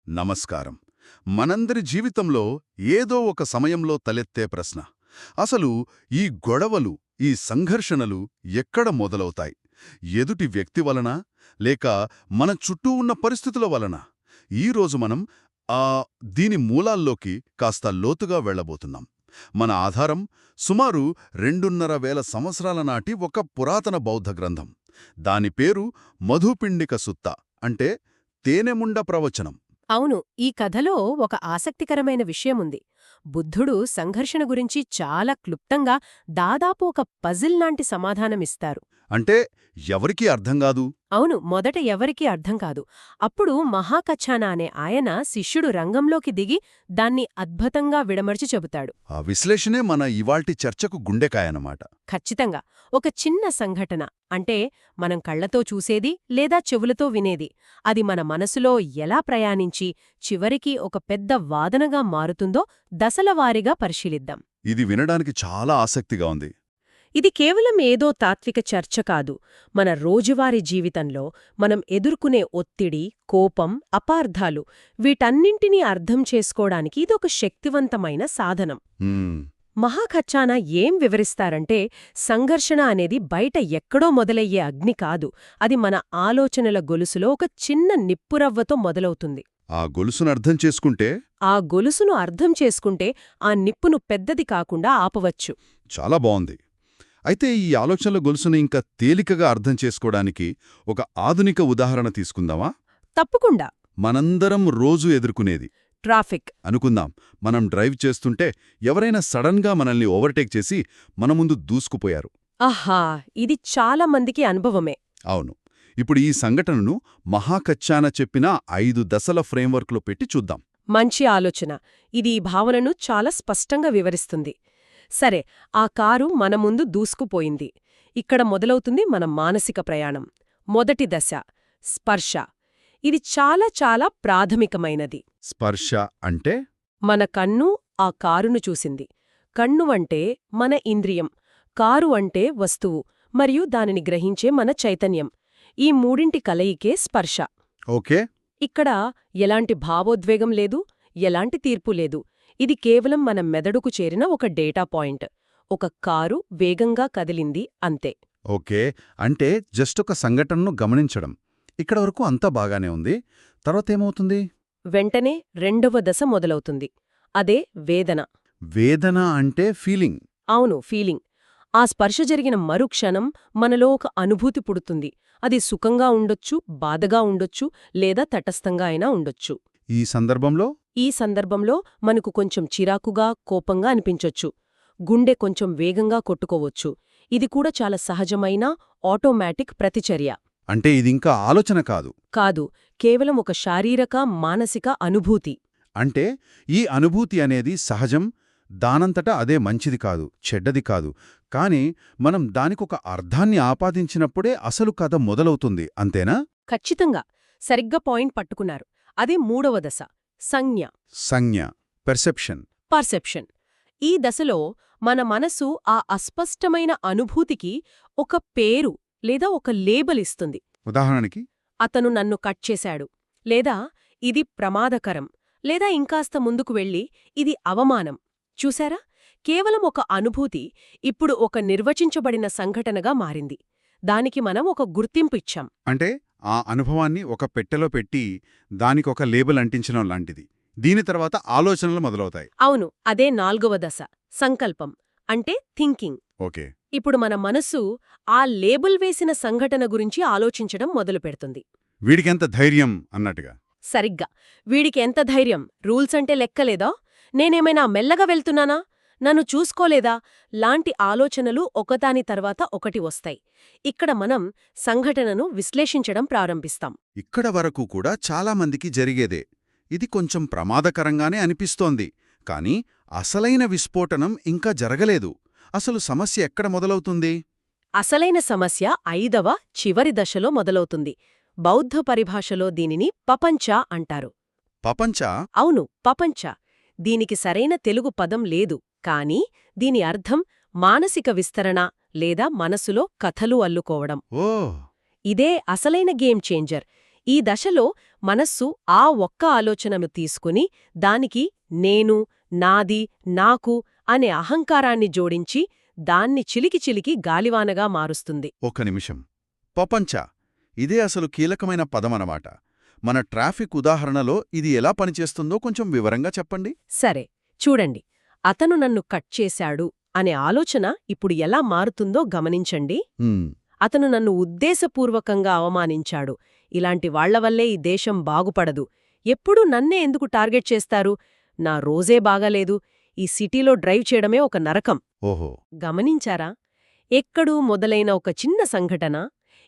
నమస్కారం. మనందరి జీవితంలో ఏదో ఒక సమయంలో తలెత్తే ప్రశ్న. అసలు ఈ గొడవలు, ఈ సంఘర్షణలు ఎక్కడ మొదలవుతాయి? ఎదుటి వ్యక్తి వలన, లేక మన చుట్టూ ఉన్న పరిస్థితుల వలన? ఈరోజు మనం దీని మూలాల్లోకి కాస్త లోతుగా వెళ్లబోతున్నాం. మన ఆధారం సుమారు 2,500 సంవత్సరాల నాటి ఒక పురాతన బౌద్ధ గ్రంథం. దాని పేరు మధుపిండిక సుత్త, అంటే తేనెముండ ప్రవచనం. అవును, ఈ కథలో ఒక ఆసక్తికరమైన విషయముంది. బుద్ధుడు సంఘర్షణ గురించి చాలా క్లుప్తంగా, దాదాపు ఒక పజిల్ లాంటి సమాధానమిస్తారు. అంటే ఎవరికీ అర్థం కాదు. అవును, మొదట ఎవరికీ అర్థం కాదు. అప్పుడు మహాకచ్చానా అనే ఆయన శిష్యుడు రంగంలోకి దిగి దాన్ని అద్భుతంగా విడమర్చి చెబుతాడు. ఆ విశ్లేషణే మన ఇవాల్టి చర్చకు గుండెకాయనమాట. ఖచ్చితంగా. ఒక చిన్న సంఘటన, అంటే మనం కళ్లతో చూసేది లేదా చెవులతో వినేది, అది మన మనసులో ఎలా ప్రయాణించి చివరికి ఒక పెద్ద వాదనగా మారుతుందో దశలవారీగా పరిశీలిద్దాం. ఇది వినడానికి చాలా ఆసక్తిగా ఉంది. ఇది కేవలం ఏదో తాత్విక చర్చ కాదు. మన రోజువారీ జీవితంలో మనం ఎదుర్కొనే ఒత్తిడి, కోపం, అపార్థాలు, వీటన్నింటినీ అర్థం చేసుకోవడానికి ఇదొక శక్తివంతమైన సాధనం. మహాకచ్చానా ఏం వివరిస్తారంటే, సంఘర్షణ అనేది బయట ఎక్కడో మొదలయ్యే అగ్ని కాదు, అది మన ఆలోచనల గొలుసులో ఒక చిన్న నిప్పురవ్వతో మొదలవుతుంది. ఆ గొలుసును అర్థం చేసుకుంటే ఆ నిప్పును పెద్దది కాకుండా ఆపవచ్చు. చాలా బావుంది. అయితే ఈ ఆలోచనల గొలుసును ఇంకా తేలికగా అర్థం చేసుకోవడానికి ఒక ఆధునిక ఉదాహరణ తీసుకుందామా? తప్పకుండా. మనందరం రోజూ ఎదుర్కొనేది ట్రాఫిక్ అనుకుందాం. మనం డ్రైవ్ చేస్తుంటే ఎవరైనా సడన్గా మనల్ని ఓవర్టేక్ చేసి మన ముందు దూసుకుపోయారు. ఆహా, ఇది చాలా మందికి అనుభవమే. అవును. ఇప్పుడు ఈ సంఘటనను మహాకచ్చానా చెప్పిన 5 దశల ఫ్రేమ్వర్క్లో పెట్టి చూద్దాం. మంచి ఆలోచన. ఇది ఈ భావనను చాలా స్పష్టంగా వివరిస్తుంది. సరే, ఆ కారు మన ముందు దూసుకుపోయింది. ఇక్కడ మొదలవుతుంది మన మానసిక ప్రయాణం. మొదటి దశ స్పర్శ. ఇది చాలా చాలా ప్రాథమికమైనది. స్పర్శ అంటే? మన కన్ను ఆ కారును చూసింది. కన్ను అంటే మన ఇంద్రియం, కారు అంటే వస్తువు, మరియు దానిని గ్రహించే మన చైతన్యం. ఈ మూడింటి కలయికే స్పర్శ. ఓకే. ఇక్కడ ఎలాంటి భావోద్వేగం లేదు, ఎలాంటి తీర్పు లేదు. ఇది కేవలం మన మెదడుకు చేరిన ఒక డేటా పాయింట్. ఒక కారు వేగంగా కదిలింది, అంతే. ఓకే, అంటే జస్ట్ ఒక సంఘటనను గమనించడం. ఇక్కడ వరకు అంతా బాగానే ఉంది. తర్వాతేమవుతుంది? వెంటనే రెండవ దశ మొదలవుతుంది. అదే వేదన. వేదన అంటే ఫీలింగ్. అవును, ఫీలింగ్. ఆ స్పర్శ జరిగిన మరుక్షణం మనలో ఒక అనుభూతి పుడుతుంది. అది సుఖంగా ఉండొచ్చు, బాధగా ఉండొచ్చు, లేదా తటస్థంగా అయినా ఉండొచ్చు. ఈ సందర్భంలో మనకు కొంచెం చిరాకుగా, కోపంగా అనిపించొచ్చు. గుండె కొంచెం వేగంగా కొట్టుకోవచ్చు. ఇది కూడా చాలా సహజమైన ఆటోమేటిక్ ప్రతిచర్య. అంటే ఇదింకా ఆలోచన కాదు. కాదు, కేవలం ఒక శారీరక, మానసిక అనుభూతి. అంటే ఈ అనుభూతి అనేది సహజం, దానంతటా అదే మంచిది కాదు, చెడ్డది కాదు. కాని మనం దానికొక అర్థాన్ని ఆపాదించినప్పుడే అసలు కథ మొదలవుతుంది, అంతేనా? ఖచ్చితంగా. సరిగ్గా పాయింట్ పట్టుకున్నారు. అదే మూడవ దశ సంజ్ఞ. పర్సెప్షన్. ఈ దశలో మన మనసు ఆ అస్పష్టమైన అనుభూతికి ఒక పేరు లేదా ఒక లేబుల్ ఇస్తుంది. ఉదాహరణకి, అతను నన్ను కట్ చేశాడు, లేదా ఇది ప్రమాదకరం, లేదా ఇంకాస్త ముందుకు వెళ్ళి ఇది అవమానం. చూశారా? కేవలం ఒక అనుభూతి ఇప్పుడు ఒక నిర్వచించబడిన సంఘటనగా మారింది. దానికి మనం ఒక గుర్తింపు ఇచ్చాం. అంటే ఆ అనుభవాన్ని ఒక పెట్టెలో పెట్టి దానికొక లేబుల్ అంటించడం లాంటిది. దీని తర్వాత ఆలోచనలు మొదలవుతాయి. అవును, అదే నాల్గవ దశ సంకల్పం, అంటే థింకింగ్. ఓకే. ఇప్పుడు మన మనసు ఆ లేబుల్ వేసిన సంఘటన గురించి ఆలోచించడం మొదలుపెడుతుంది. వీడికెంత ధైర్యం అన్నట్టుగా. సరిగ్గా. వీడికి ఎంత ధైర్యం, రూల్స్ అంటే లెక్కలేదా, నేనేమైనా మెల్లగా వెళ్తున్నానా, నన్ను చూసుకోలేదా లాంటి ఆలోచనలు ఒకదాని తర్వాత ఒకటి వస్తాయి. ఇక్కడ మనం సంఘటనను విశ్లేషించడం ప్రారంభిస్తాం. ఇక్కడ వరకు కూడా చాలామందికి జరిగేదే. ఇది కొంచెం ప్రమాదకరంగానే అనిపిస్తోంది. కాని అసలైన విస్ఫోటనం ఇంకా జరగలేదు. అసలు సమస్య ఎక్కడ మొదలవుతుంది? అసలైన సమస్య 5వ చివరి దశలో మొదలవుతుంది. బౌద్ధ పరిభాషలో దీనిని పపంచ అంటారు. పపంచ? అవును, పపంచ. దీనికి సరైన తెలుగు పదం లేదు, కానీ దీని అర్థం మానసిక విస్తరణ లేదా మనసులో కథలు అల్లుకోవడం. ఓ, ఇదే అసలైన గేమ్ చేంజర్. ఈ దశలో మనస్సు ఆ ఒక్క ఆలోచనను తీసుకుని దానికి నేను, నాది, నాకు అనే అహంకారాన్ని జోడించి దాన్ని చిలికి గాలివానగా మారుస్తుంది. ఒక నిమిషం. పపంచ ఇదే అసలు కీలకమైన పదమనమాట. మన ట్రాఫిక్ ఉదాహరణలో ఇది ఎలా పనిచేస్తుందో కొంచెం వివరంగా చెప్పండి. సరే, చూడండి. అతను నన్ను కట్ చేశాడు అనే ఆలోచన ఇప్పుడు ఎలా మారుతుందో గమనించండి. హ్మ్, అతను నన్ను ఉద్దేశపూర్వకంగా అవమానించాడు. ఇలాంటి వాళ్లవల్లే ఈ దేశం బాగుపడదు. ఎప్పుడూ నన్నే ఎందుకు టార్గెట్ చేస్తారు? నా రోజే బాగాలేదు. ఈ సిటీలో డ్రైవ్ చేయడమే ఒక నరకం. ఓహో. గమనించారా? ఎక్కడూ మొదలైన ఒక చిన్న సంఘటన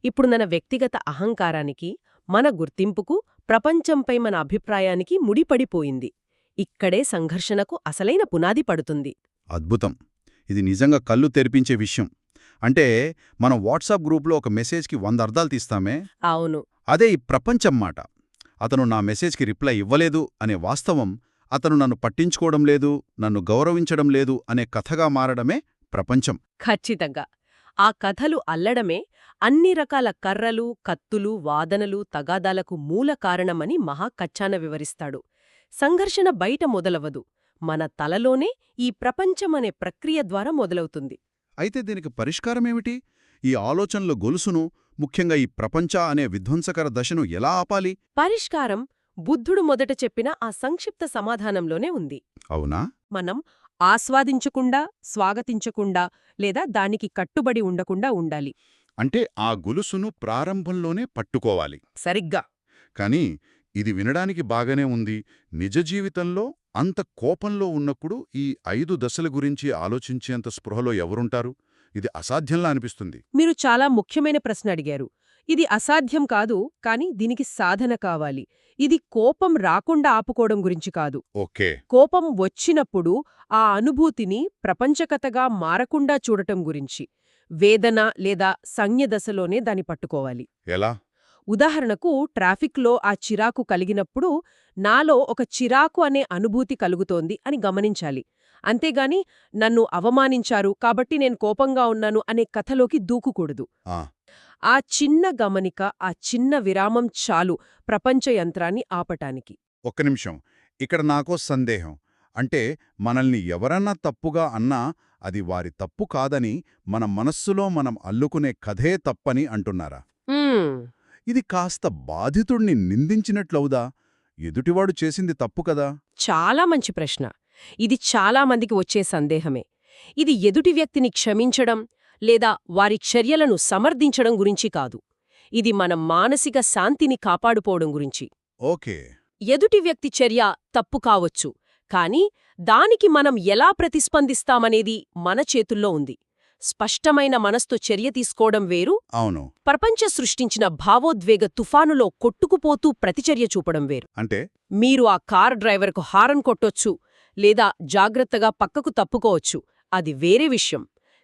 ఇప్పుడు మన వ్యక్తిగత అహంకారానికి, మన గుర్తింపుకు, ప్రపంచంపై మన అభిప్రాయానికి ముడిపడిపోయింది. ఇక్కడే సంఘర్షణకు అసలైన పునాది పడుతుంది. అద్భుతం. ఇది నిజంగా కళ్ళు తెరిపించే విషయం. అంటే మనం వాట్సాప్ గ్రూప్లో ఒక మెసేజ్కి 100 అర్థాలు తీస్తామే, అవును. అదే ఈ ప్రపంచం మాట. అతను నా మెసేజ్కి రిప్లై ఇవ్వలేదు అనే వాస్తవం, అతను నన్ను పట్టించుకోవడం లేదు, నన్ను గౌరవించడం లేదు అనే కథగా మారడమే ప్రపంచం. ఖచ్చితంగా. ఆ కథలు అల్లడమే అన్ని రకాల కర్రలు, కత్తులు, వాదనలు, తగాదాలకు మూల కారణమని మహాకచ్చాన వివరిస్తాడు. సంఘర్షణ బయట మొదలవదు, మన తలలోనే ఈ ప్రపంచమనే ప్రక్రియ ద్వారా మొదలవుతుంది. అయితే దీనికి పరిష్కారమేమిటి? ఈ ఆలోచనల గొలుసును, ముఖ్యంగా ఈ ప్రపంచ అనే విధ్వంసకర దశను ఎలా ఆపాలి? పరిష్కారం బుద్ధుడు మొదట చెప్పిన ఆ సంక్షిప్త సమాధానంలోనే ఉంది. అవునా? మనం ఆస్వాదించకుండా, స్వాగతించకుండా లేదా దానికి కట్టుబడి ఉండకుండా ఉండాలి. అంటే ఆ గొలుసును ప్రారంభంలోనే పట్టుకోవాలి. సరిగ్గా. కానీ ఇది వినడానికి బాగానే ఉంది. నిజ జీవితంలో అంత కోపంలో ఉన్నప్పుడు ఈ 5 దశల గురించి ఆలోచించేంత స్పృహలో ఎవరుంటారు? ఇది అసాధ్యంలా అనిపిస్తుంది. మీరు చాలా ముఖ్యమైన ప్రశ్న అడిగారు. ఇది అసాధ్యం కాదు, కానీ దీనికి సాధన కావాలి. ఇది కోపం రాకుండా ఆపుకోవడం గురించి కాదు. ఓకే. కోపం వచ్చినప్పుడు ఆ అనుభూతిని ప్రపంచకథగా మారకుండా చూడటం గురించి. వేదన లేదా సంజ్ఞ దశలోనే దాన్ని పట్టుకోవాలి. ఎలా? ఉదాహరణకు ట్రాఫిక్లో ఆ చిరాకు కలిగినప్పుడు నాలో ఒక చిరాకు అనే అనుభూతి కలుగుతోంది అని గమనించాలి. అంతేగాని నన్ను అవమానించారు కాబట్టి నేను కోపంగా ఉన్నాను అనే కథలోకి దూకుకూడదు. ఆ, ఆ చిన్న గమనిక, ఆ చిన్న విరామం చాలు ప్రపంచ యంత్రాన్ని ఆపటానికి. ఒక్క నిమిషం. ఇక్కడ నాకో సందేహం. అంటే మనల్ని ఎవరన్నా తప్పుగా అన్నా అది వారి తప్పు కాదని మన మనస్సులో మనం అల్లుకునే కథే తప్పని అంటున్నారా? ఇది కాస్త బాధితుణ్ణి నిందించినట్లవుదా? ఎదుటివాడు చేసింది తప్పు కదా? చాలా మంచి ప్రశ్న. ఇది చాలా మందికి వచ్చే సందేహమే. ఇది ఎదుటి వ్యక్తిని క్షమించడం లేదా వారి చర్యలను సమర్థించడం గురించి కాదు. ఇది మన మానసిక శాంతిని కాపాడుకోవడం గురించి. ఓకే. ఎదుటి వ్యక్తి చర్య తప్పు కావచ్చు, కానీ దానికి మనం ఎలా ప్రతిస్పందిస్తామనేది మన చేతుల్లో ఉంది. స్పష్టమైన మనస్తో చర్య తీసుకోవడం వేరు, అవును. ప్రపంచ సృష్టించిన భావోద్వేగ తుఫానులో కొట్టుకుపోతూ ప్రతిచర్య చూపడం వేరు. అంటే మీరు ఆ కార్ డ్రైవర్కు హారన్ కొట్టొచ్చు లేదా జాగ్రత్తగా పక్కకు తప్పుకోవచ్చు, అది వేరే విషయం.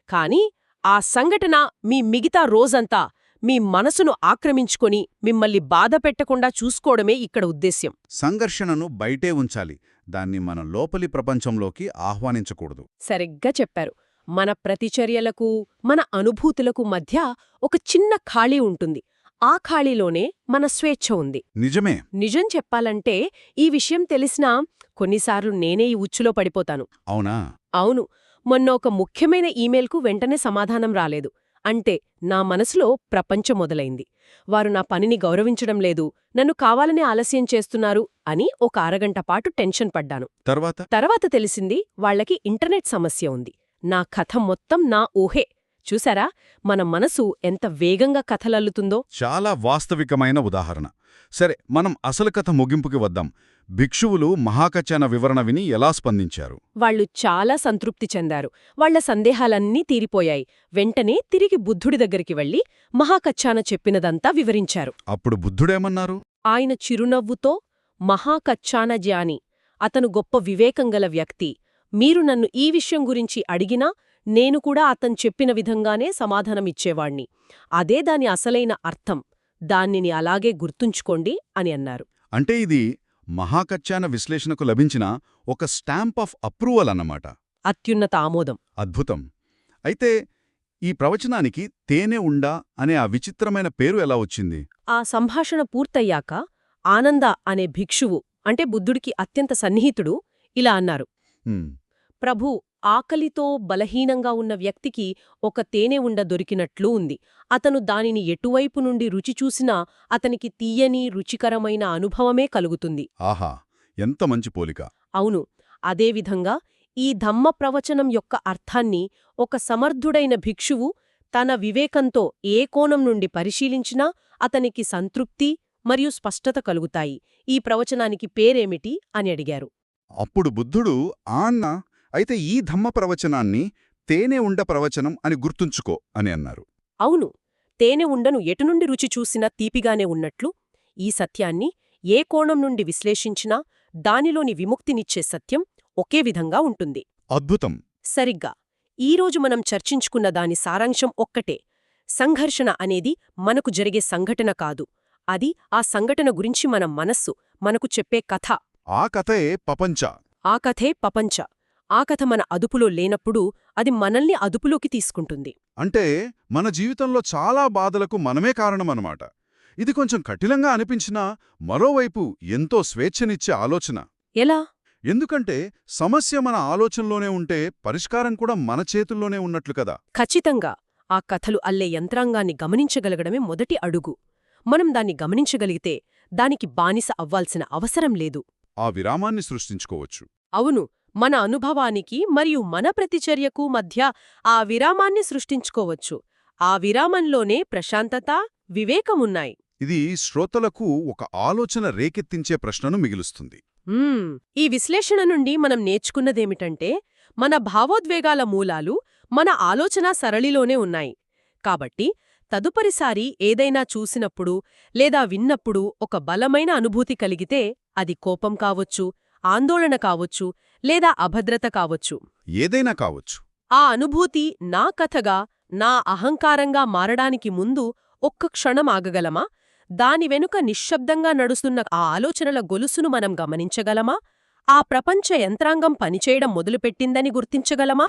కానీ ఆ సంఘటన మీ మిగతా రోజంతా మీ మనసును ఆక్రమించుకొని మిమ్మల్ని బాధ పెట్టకుండా చూసుకోవడమే ఇక్కడ ఉద్దేశ్యం. సంఘర్షణను బయటే ఉంచాలి, దాన్ని మన లోపలి ప్రపంచంలోకి ఆహ్వానించకూడదు. సరిగ్గా చెప్పారు. మన ప్రతిచర్యలకు, మన అనుభూతులకు మధ్య ఒక చిన్న ఖాళీ ఉంటుంది. ఆ ఖాళీలోనే మన స్వేచ్ఛ ఉంది. నిజమే. నిజం చెప్పాలంటే ఈ విషయం తెలిసినా కొన్నిసార్లు నేనే ఈ ఉచ్చులో పడిపోతాను. అవునా? అవును. మొన్న ఒక ముఖ్యమైన ఈమెయిల్కు వెంటనే సమాధానం రాలేదు. అంటే నా మనసులో ప్రపంచం మొదలైంది. వారు నా పనిని గౌరవించడం లేదు, నన్ను కావాలనే ఆలస్యం చేస్తున్నారు అని ఒక అరగంట పాటు టెన్షన్ పడ్డాను. తర్వాత తెలిసింది వాళ్లకి ఇంటర్నెట్ సమస్య ఉంది. నా కథ మొత్తం నా ఊహే. చూసారా, మన మనసు ఎంత వేగంగా కథలల్లుతుందో? చాలా వాస్తవికమైన ఉదాహరణ. సరే, మనం అసలు కథ ముగింపుకి వద్దాం. భిక్షువులు మహాకచ్చాన వివరణ విని ఎలా స్పందించారు? వాళ్లు చాలా సంతృప్తి చెందారు. వాళ్ల సందేహాలన్నీ తీరిపోయాయి. వెంటనే తిరిగి బుద్ధుడి దగ్గరికి వెళ్లి మహాకచ్చాన చెప్పినదంతా వివరించారు. అప్పుడు బుద్ధుడేమన్నారు? ఆయన చిరునవ్వుతో, మహాకచ్చాన జ్ఞాని, అతను గొప్ప వివేకంగల వ్యక్తి. మీరు నన్ను ఈ విషయం గురించి అడిగినా నేను కూడా అతను చెప్పిన విధంగానే సమాధానమిచ్చేవాణ్ణి. అదే దాని అసలైన అర్థం. దానిని అలాగే గుర్తుంచుకోండి అని అన్నారు. అంటే ఇది మహాకచ్చాన విశ్లేషణకు లభించిన ఒక స్టాంప్ ఆఫ్ అప్రూవల్ అన్నమాట. అత్యున్నత ఆమోదం. అద్భుతం. అయితే ఈ ప్రవచనానికి తేనె ఉండా అనే ఆ విచిత్రమైన పేరు ఎలా వచ్చింది? ఆ సంభాషణ పూర్తయ్యాక ఆనంద అనే భిక్షువు అంటే బుద్ధుడికి అత్యంత సన్నిహితుడు ఇలా అన్నారు. హ్మ్, ప్రభూ, ఆకలితో బలహీనంగా ఉన్న వ్యక్తికి ఒక తేనె ఉండ దొరికినట్లు ఉంది. అతను దానిని ఎటువైపు నుండి రుచి చూసినా అతనికి తీయని రుచికరమైన అనుభవమే కలుగుతుంది. ఆహా, ఎంత మంచి పోలిక! అవును, అదేవిధంగా ఈ ధమ్మ ప్రవచనం యొక్క అర్థాన్ని ఒక సమర్థుడైన భిక్షువు తన వివేకంతో ఏ కోణం నుండి పరిశీలించినా అతనికి సంతృప్తి మరియు స్పష్టత కలుగుతాయి. ఈ ప్రవచనానికి పేరేమిటి అని అడిగారు. అప్పుడు బుద్ధుడు అన్నా, అయితే ఈ ధమ్మ ప్రవచనాన్ని తేనె ఉండ ప్రవచనం అని గుర్తుంచుకో అని అన్నారు. అవును, తేనె ఉండను ఎటునుండి రుచి చూసినా తీపిగానే ఉన్నట్లు ఈ సత్యాన్ని ఏ కోణం నుండి విశ్లేషించినా దానిలోని విముక్తినిచ్చే సత్యం ఒకే విధంగా ఉంటుంది. అద్భుతం! సరిగ్గా ఈరోజు మనం చర్చించుకున్న దాని సారాంశం ఒక్కటే. సంఘర్షణ అనేది మనకు జరిగే సంఘటన కాదు, అది ఆ సంఘటన గురించి మన మనస్సు మనకు చెప్పే కథ. ఆ కథే పపంచ. ఆ కథే పపంచ. ఆ కథ మన అదుపులో లేనప్పుడు అది మనల్ని అదుపులోకి తీసుకుంటుంది. అంటే మన జీవితంలో చాలా బాధలకు మనమే కారణమన్నమాట. ఇది కొంచెం కఠినంగా అనిపించినా మరోవైపు ఎంతో స్వేచ్ఛనిచ్చే ఆలోచన. ఎలా? ఎందుకంటే సమస్య మన ఆలోచనలోనే ఉంటే పరిష్కారం కూడా మన చేతుల్లోనే ఉన్నట్లు కదా. ఖచ్చితంగా ఆ కథలు అల్లే యంత్రాంగాన్ని గమనించగలగడమే మొదటి అడుగు. మనం దాన్ని గమనించగలిగితే దానికి బానిస అవ్వాల్సిన అవసరం లేదు. ఆ విరామాన్ని సృష్టించుకోవచ్చు. అవును, మన అనుభవానికి మరియు మన ప్రతిచర్యకు మధ్య ఆ విరామాన్ని సృష్టించుకోవచ్చు. ఆ విరామంలోనే ప్రశాంతత, వివేకమున్నాయి. ఇది శ్రోతలకు ఒక ఆలోచన రేకెత్తించే ప్రశ్నను మిగులుస్తుంది. ఈ విశ్లేషణ నుండి మనం నేర్చుకున్నదేమిటంటే మన భావోద్వేగాల మూలాలు మన ఆలోచన సరళిలోనే ఉన్నాయి. కాబట్టి తదుపరిసారి ఏదైనా చూసినప్పుడు లేదా విన్నప్పుడు ఒక బలమైన అనుభూతి కలిగితే అది కోపం కావచ్చు, ఆందోళన కావచ్చు, లేదా అభద్రత కావచ్చు. ఏదైనా కావచ్చు. ఆ అనుభూతి నా కథగా, నా అహంకారంగా మారడానికి ముందు ఒక్క క్షణం ఆగగలమా? దాని వెనుక నిశ్శబ్దంగా నడుస్తున్న ఆ ఆలోచనల గొలుసును మనం గమనించగలమా? ఆ ప్రపంచ యంత్రాంగం పనిచేయడం మొదలుపెట్టిందని గుర్తించగలమా?